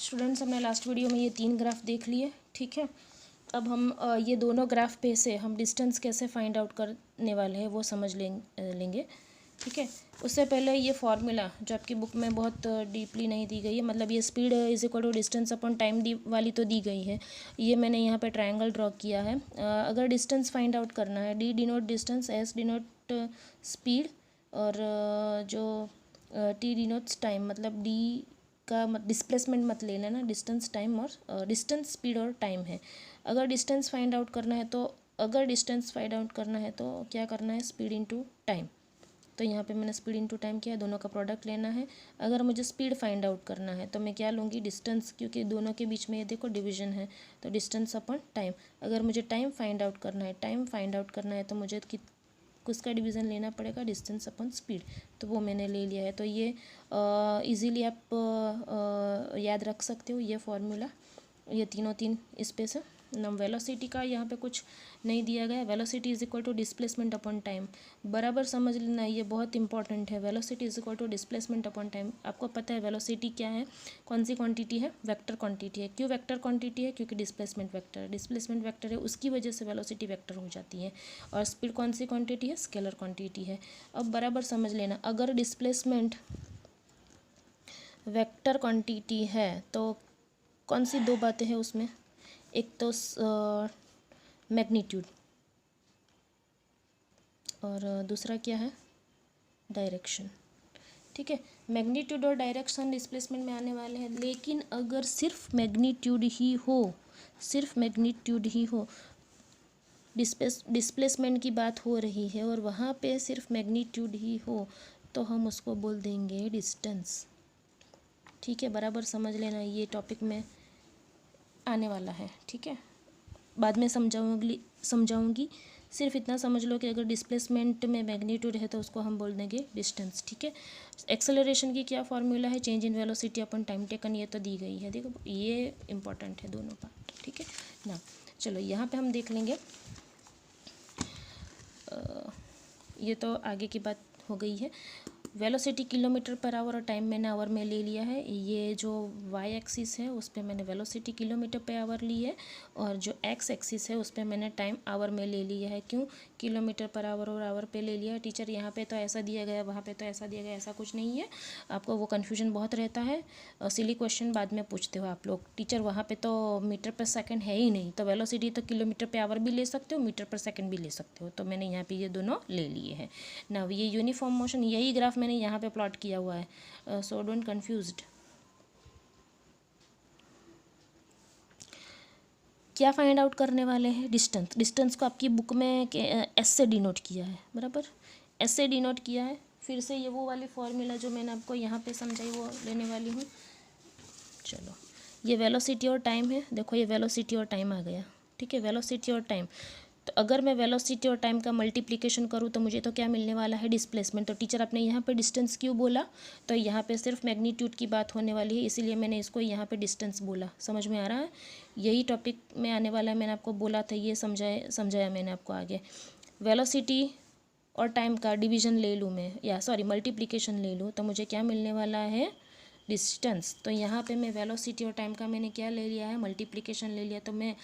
Students, हमने last video में ये 3 ग्राफ देख लिए, ठीक है। अब हम ये दोनों ग्राफ पे से हम डिस्टेंस कैसे फाइंड आउट करने वाले हैं वो समझ लेंगे, ठीक है। उससे पहले ये फॉर्मूला जो आपकी बुक में बहुत डीपली नहीं दी गई है, मतलब ये speed is equal to distance upon time दी वाली तो दी गई है, ये मैंने यहाँ पे ट्रायंगल ड्रॉ किया है। अगर डिस्टेंस फाइंड आउट करना है, D denote distance, S denote speed, और जो टी डिनोट्स टाइम, मतलब डी का डिस्प्लेसमेंट मत ले लेना, डिस्टेंस टाइम और डिस्टेंस स्पीड और टाइम है। अगर डिस्टेंस फाइंड आउट करना है तो क्या करना है, स्पीड इनटू टाइम। तो यहाँ पे मैंने स्पीड इनटू टाइम किया है, दोनों का प्रोडक्ट लेना है। अगर मुझे स्पीड फाइंड आउट करना है तो मैं क्या लूँगी, डिस्टेंस, क्योंकि दोनों के बीच में ये देखो डिवीजन है, तो डिस्टेंस अपॉन टाइम। अगर मुझे टाइम फाइंड आउट करना है तो मुझे किसका डिवीज़न लेना पड़ेगा, डिस्टेंस अपॉन स्पीड, तो वो मैंने ले लिया है। तो ये इजीली आप याद रख सकते हो ये फॉर्मूला, ये तीन इस पे से ना। वेलोसिटी का यहाँ पे कुछ नहीं दिया गया, velocity is equal to displacement upon time, बराबर समझ लेना, ये बहुत इंपॉर्टेंट है। Velocity is equal to displacement upon time. आपको पता है वेलोसिटी क्या है, कौन सी क्वांटिटी है, वेक्टर क्वांटिटी है। क्यों वेक्टर क्वांटिटी है, क्योंकि डिस्प्लेसमेंट वेक्टर है, उसकी वजह से वेलोसिटी वेक्टर हो जाती है। और स्पीड कौन सी क्वांटिटी है, स्केलर क्वांटिटी है। अब बराबर समझ लेना, अगर डिस्प्लेसमेंट वेक्टर क्वांटिटी है तो कौन सी दो बातें हैं उसमें, एक तो मैग्नीट्यूड और दूसरा क्या है, डायरेक्शन, ठीक है। मैग्नीट्यूड और डायरेक्शन डिस्प्लेसमेंट में आने वाले हैं, लेकिन अगर सिर्फ मैग्नीट्यूड ही हो, डिस्प्लेसमेंट की बात हो रही है और वहाँ पे सिर्फ मैग्नीट्यूड ही हो, तो हम उसको बोल देंगे डिस्टेंस, ठीक है। बराबर समझ लेना, ये टॉपिक में आने वाला है, ठीक है। बाद में समझाऊंगी, सिर्फ इतना समझ लो कि अगर डिस्प्लेसमेंट में मैग्नीट्यूड है तो उसको हम बोल देंगे डिस्टेंस, ठीक है। एक्सेलरेशन की क्या फॉर्मूला है, change in velocity upon time taken, ये तो दी गई है, देखो ये इंपॉर्टेंट है दोनों पार्ट, ठीक है ना। चलो यहाँ पे हम देख लेंगे, ये तो आगे की बात हो गई है। वेलोसिटी किलोमीटर पर आवर और टाइम मैंने आवर में ले लिया है। ये जो वाई एक्सिस है उस पर मैंने वेलोसिटी किलोमीटर पे आवर ली है, और जो एक्स एक्सिस है उस पर मैंने टाइम आवर में ले लिया है। क्यों किलोमीटर पर आवर और आवर पे ले लिया है, टीचर यहाँ पे तो ऐसा दिया गया, वहाँ पे तो ऐसा दिया गया, ऐसा कुछ नहीं है। आपको वो कन्फ्यूजन बहुत रहता है, सिली क्वेश्चन बाद में पूछते हो आप लोग, टीचर वहाँ पर तो मीटर पर सेकेंड है ही नहीं, तो वेलोसिटी तो किलोमीटर पर आवर भी ले सकते हो, मीटर पर सेकेंड भी ले सकते हो। तो मैंने यहाँ पर ये दोनों ले लिए हैं ना। ये यूनिफॉर्म मोशन, यही ग्राफ मैंने यहाँ पे प्लॉट किया हुआ है, सो डोंट कंफ्यूज्ड। क्या फाइंड आउट करने वाले हैं, डिस्टेंस को आपकी बुक में एस से डिनोट किया है, बराबर एस से डिनोट किया है। फिर से ये वो वाली फॉर्मूला जो मैंने आपको यहाँ पे समझाई वो लेने वाली हूँ। चलो, ये वेलोसिटी और टाइम है, देखो ये वेलोसिटी और टाइम आ गया, ठीक है, वेलोसिटी और टाइम। तो अगर मैं वेलोसिटी और टाइम का मल्टीप्लिकेशन करूँ तो मुझे तो क्या मिलने वाला है, डिस्प्लेसमेंट। तो टीचर आपने यहाँ पे डिस्टेंस क्यों बोला, तो यहाँ पे सिर्फ मैग्नीट्यूड की बात होने वाली है, इसीलिए मैंने इसको यहाँ पे डिस्टेंस बोला। समझ में आ रहा है, यही टॉपिक में आने वाला है, मैंने आपको बोला था, ये समझाया मैंने आपको आगे। वेलोसिटी और टाइम का डिवीजन ले लूँ मैं, या सॉरी मल्टीप्लिकेशन ले लूँ, तो मुझे क्या मिलने वाला है, डिस्टेंस। तो यहाँ पे मैं वेलोसिटी और टाइम का मैंने क्या ले लिया है, मल्टीप्लिकेशन ले लिया, तो मैं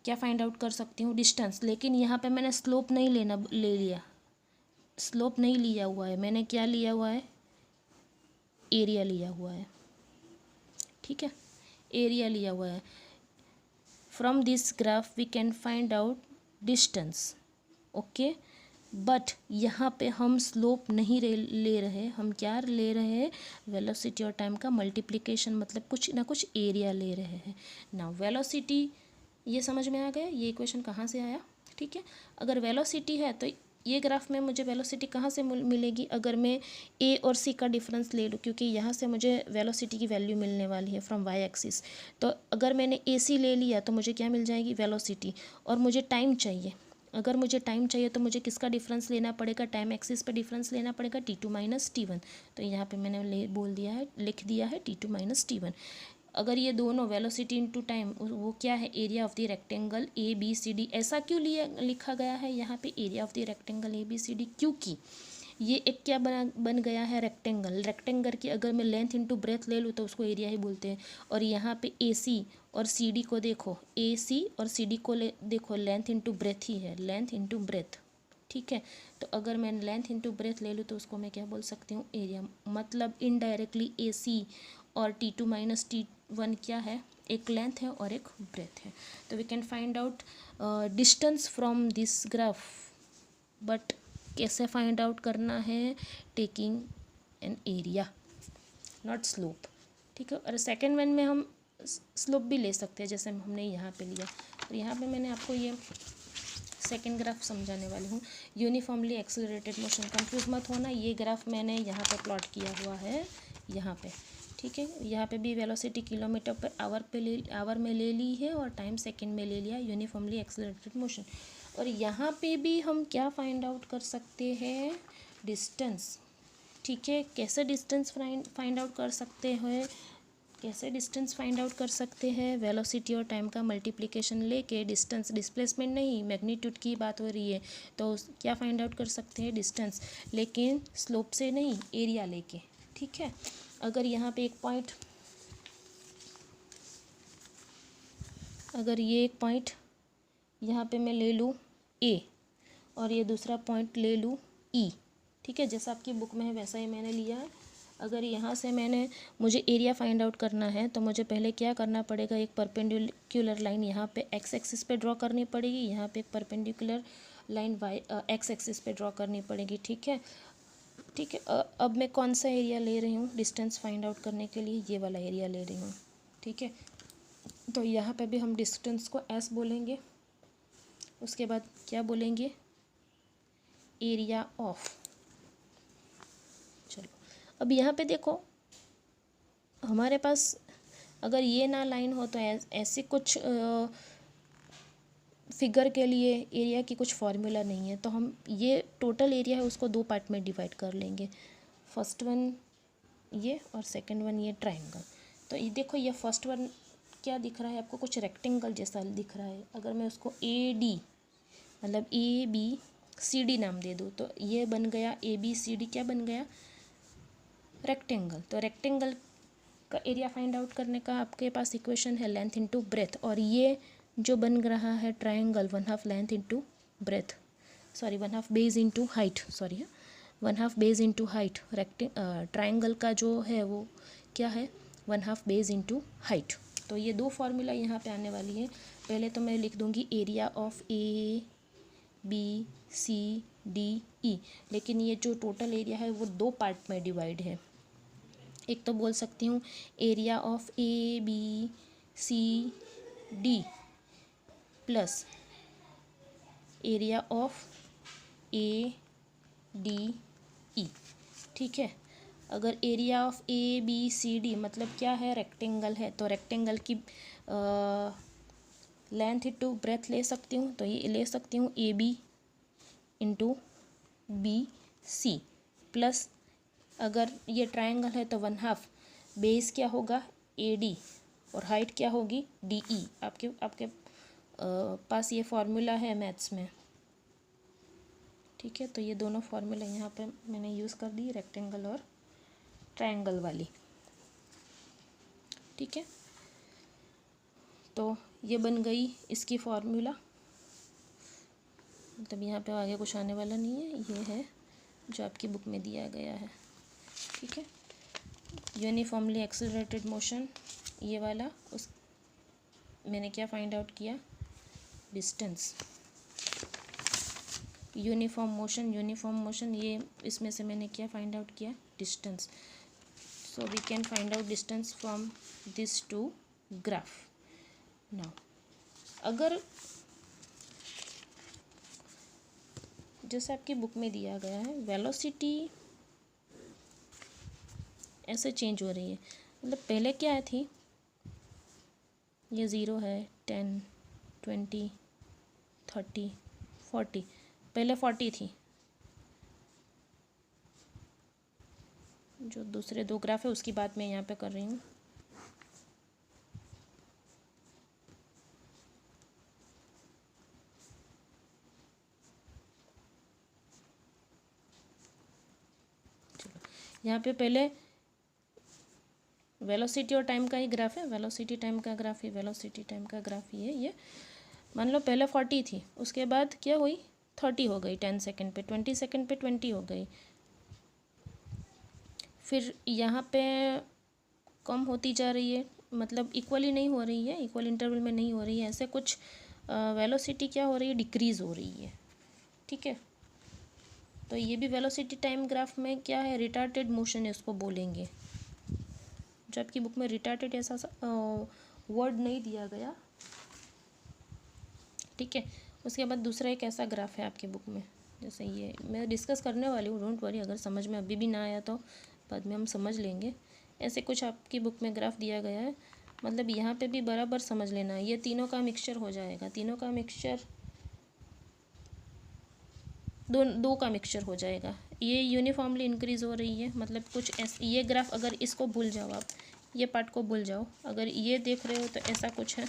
क्या फाइंड आउट कर सकती हूँ, डिस्टेंस। लेकिन यहाँ पे मैंने स्लोप नहीं ले लिया, स्लोप नहीं लिया हुआ है, मैंने क्या लिया हुआ है, एरिया लिया हुआ है, ठीक है, एरिया लिया हुआ है। From this graph we can find out distance, okay. But यहाँ पे हम स्लोप नहीं ले रहे, हम क्या ले रहे हैं, वेलोसिटी और टाइम का मल्टीप्लिकेशन, मतलब कुछ ना कुछ एरिया ले रहे हैं ना। वेलोसिटी ये समझ में आ गया, ये इक्वेशन कहाँ से आया, ठीक है। अगर वेलोसिटी है तो ये ग्राफ में मुझे वेलोसिटी कहाँ से मिलेगी, अगर मैं ए और सी का डिफरेंस ले लूँ, क्योंकि यहाँ से मुझे वेलोसिटी की वैल्यू मिलने वाली है फ्रॉम वाई एक्सिस। तो अगर मैंने ए सी ले लिया तो मुझे क्या मिल जाएगी, वेलोसिटी। और मुझे टाइम चाहिए, अगर मुझे टाइम चाहिए तो मुझे किसका डिफरेंस लेना पड़ेगा, टाइम एक्सिस पे डिफरेंस लेना पड़ेगा, T2 माइनस T1। तो यहाँ पे मैंने लिख दिया है T2 माइनस T1। अगर ये दोनों वेलोसिटी इनटू टाइम, वो क्या है, area of the rectangle ABCD। ऐसा क्यों लिखा गया है यहाँ पे area of the rectangle ABCD, क्योंकि ये एक क्या बन गया है, रेक्टेंगल। रेक्टेंगल की अगर मैं लेंथ इंटू ब्रेथ ले लूँ तो उसको एरिया ही बोलते हैं। और यहाँ पे ए सी और सी डी को देखो, ए सी और सी डी को देखो, लेंथ इंटू ब्रेथ ही है, लेंथ इंटू ब्रेथ। ठीक है, तो अगर मैं लेंथ इंटू ब्रेथ ले लूँ तो उसको मैं क्या बोल सकती हूँ, एरिया। मतलब इनडायरेक्टली ए सी और T2 माइनस T1 क्या है, एक लेंथ है और एक ब्रेथ है। तो we can find out distance from this graph, but कैसे फाइंड आउट करना है, taking an area not slope. ठीक है, और सेकेंड वन में हम स्लोप भी ले सकते हैं, जैसे हमने यहाँ पे लिया। और यहाँ पे मैंने आपको ये सेकेंड ग्राफ समझाने वाली हूँ, यूनिफॉर्मली एक्सेलरेटेड मोशन। कंफ्यूज मत होना, ये ग्राफ मैंने यहाँ पे प्लॉट किया हुआ है, यहाँ पे। ठीक है, यहाँ पे भी वेलोसिटी किलोमीटर पर आवर में ले ली है और टाइम सेकंड में ले लिया, यूनिफॉर्मली एक्सेलरेटेड मोशन। और यहाँ पे भी हम क्या फाइंड आउट कर सकते हैं, डिस्टेंस। ठीक है, कैसे डिस्टेंस फाइंड आउट कर सकते हैं, कैसे डिस्टेंस फाइंड आउट कर सकते हैं, वेलोसिटी और टाइम का मल्टीप्लिकेशन लेके। डिस्टेंस, डिस्प्लेसमेंट नहीं, मैग्नीट्यूड की बात हो रही है, तो क्या फाइंड आउट कर सकते हैं, डिस्टेंस, लेकिन स्लोप से नहीं, एरिया लेके। ठीक है, अगर यहाँ पे एक पॉइंट, अगर ये एक पॉइंट यहाँ पे मैं ले लूँ ए और ये दूसरा पॉइंट ले लूँ ई। ठीक है, जैसा आपकी बुक में है वैसा ही मैंने लिया है। अगर यहाँ से मुझे एरिया फाइंड आउट करना है तो मुझे पहले क्या करना पड़ेगा, एक परपेंडिकुलर लाइन यहाँ पे एक्स एक्सिस पे ड्रॉ करनी पड़ेगी, यहाँ पे एक perpendicular line Y X axis पे ड्रॉ करनी पड़ेगी। ठीक है, ठीक है। अब मैं कौन सा एरिया ले रही हूँ डिस्टेंस फाइंड आउट करने के लिए, ये वाला एरिया ले रही हूँ। ठीक है, तो यहाँ पे भी हम डिस्टेंस को एस बोलेंगे, उसके बाद क्या बोलेंगे, एरिया ऑफ। चलो, अब यहाँ पे देखो, हमारे पास अगर ये ना लाइन हो तो ऐसे कुछ फिगर के लिए एरिया की कुछ फॉर्मूला नहीं है, तो हम ये टोटल एरिया है उसको दो पार्ट में डिवाइड कर लेंगे। फर्स्ट वन ये और सेकंड वन ये ट्रायंगल। तो ये देखो, ये फर्स्ट वन क्या दिख रहा है आपको, कुछ रेक्टेंगल जैसा दिख रहा है। अगर मैं उसको ए डी मतलब ए बी सी डी नाम दे दूँ तो ये बन गया ए बी सी डी, क्या बन गया, रेक्टेंगल। तो रेक्टेंगल का एरिया फाइंड आउट करने का आपके पास इक्वेशन है लेंथ इंटू ब्रेथ, और ये जो बन रहा है triangle, 1/2 length into breadth, sorry 1/2 base into height, sorry 1/2 base into height. Triangle का जो है वो क्या है, 1/2 बेस इंटू हाइट। तो ये दो फार्मूला यहाँ पे आने वाली है। पहले तो मैं लिख दूँगी area of A B C D E, लेकिन ये जो टोटल एरिया है वो दो पार्ट में डिवाइड है। एक तो बोल सकती हूँ area of A B C D plus area of A D E. ठीक है, अगर area of A B C D मतलब क्या है, रेक्टेंगल है, तो रेक्टेंगल की लेंथ इंटू ब्रेथ ले सकती हूँ, तो ये ले सकती हूँ A B into B C, plus अगर ये ट्रायंगल है तो 1/2 बेस क्या होगा, ए डी, और हाइट क्या होगी, डी ई। आपके पास ये फॉर्मूला है मैथ्स में। ठीक है, तो ये दोनों फार्मूला यहाँ पे मैंने यूज़ कर दी, रेक्टेंगल और ट्रायंगल वाली। ठीक है, तो ये बन गई इसकी फार्मूला, मतलब यहाँ पे आगे कुछ आने वाला नहीं है, ये है जो आपकी बुक में दिया गया है। ठीक है, यूनिफॉर्मली एक्सेलरेटेड मोशन ये वाला, उस मैंने क्या फाइंड आउट किया, डिस्टेंस। यूनिफॉर्म मोशन ये इसमें से मैंने क्या फाइंड आउट किया, distance. So we can find out distance from this to graph. Now अगर जैसे आपकी बुक में दिया गया है, वेलोसिटी ऐसे चेंज हो रही है, मतलब पहले क्या थी, ये 0 है, 10 20 30 40, पहले 40 थी। जो दूसरे दो ग्राफ है उसकी बात मैं यहाँ पे कर रही हूँ। यहाँ पे पहले वेलोसिटी और टाइम का ही ग्राफ है, वेलोसिटी टाइम का ग्राफ ही, वेलोसिटी टाइम का ग्राफ ही है ये। मान लो पहले 40 थी, उसके बाद क्या हुई 30 हो गई 10 सेकेंड पे, 20 सेकेंड पे 20 हो गई, फिर यहाँ पे कम होती जा रही है, मतलब इक्वली नहीं हो रही है, इक्वल इंटरवल में नहीं हो रही है, ऐसे कुछ वेलोसिटी क्या हो रही है, डिक्रीज़ हो रही है। ठीक है, तो ये भी वेलोसिटी टाइम ग्राफ में क्या है, रिटार्टेड मोशन है उसको बोलेंगे। जो आपकी बुक में रिटार्टेड ऐसा वर्ड नहीं दिया गया। ठीक है, उसके बाद दूसरा एक ऐसा ग्राफ है आपकी बुक में, जैसे ये मैं डिस्कस करने वाली हूँ, डोंट वरी, अगर समझ में अभी भी ना आया तो बाद में हम समझ लेंगे। ऐसे कुछ आपकी बुक में ग्राफ दिया गया है, मतलब यहाँ पे भी बराबर समझ लेना है। ये तीनों का मिक्सचर हो जाएगा, तीनों का मिक्सचर, दो का मिक्सचर हो जाएगा। ये यूनिफॉर्मली इंक्रीज़ हो रही है, मतलब कुछ ऐसे, ये ग्राफ अगर इसको भूल जाओ आप, ये पार्ट को भूल जाओ, अगर ये देख रहे हो तो ऐसा कुछ है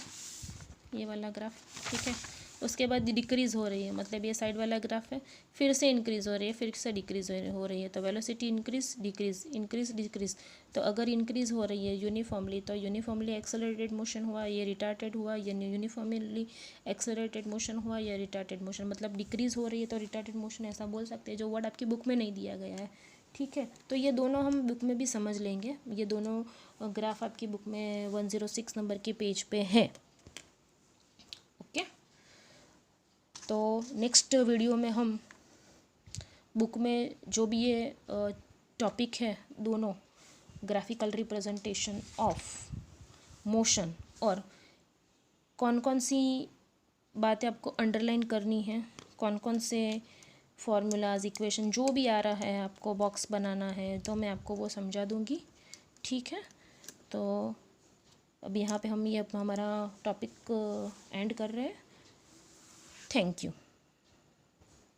ये वाला ग्राफ। ठीक है, उसके बाद डिक्रीज़ हो रही है, मतलब ये साइड वाला ग्राफ है, फिर से इंक्रीज़ हो रही है, फिर से डिक्रीज़ हो रही है, तो velocity increase decrease increase decrease. तो अगर इंक्रीज़ हो रही है यूनिफॉर्मली, तो यूनिफॉर्मली एक्सेलरेटेड मोशन हुआ, ये रिटार्टेड हुआ, या यूनिफॉर्मली एक्सेलरेटेड मोशन हुआ, या रिटार्टेड मोशन, मतलब डिक्रीज़ हो रही है तो रिटार्टेड मोशन ऐसा बोल सकते हैं, जो वर्ड आपकी बुक में नहीं दिया गया है। ठीक है, तो ये दोनों हम बुक में भी समझ लेंगे, ये दोनों ग्राफ आपकी बुक में 106 नंबर के पेज पे है। ओके, तो नेक्स्ट वीडियो में हम बुक में जो भी ये टॉपिक है, दोनों ग्राफिकल रिप्रेजेंटेशन ऑफ मोशन, और कौन कौन सी बातें आपको अंडरलाइन करनी है, कौन कौन से फॉर्मूलाज, इक्वेशन जो भी आ रहा है, आपको बॉक्स बनाना है तो मैं आपको वो समझा दूँगी। ठीक है, तो अब यहाँ पे हम ये हमारा टॉपिक एंड कर रहे हैं। Thank you.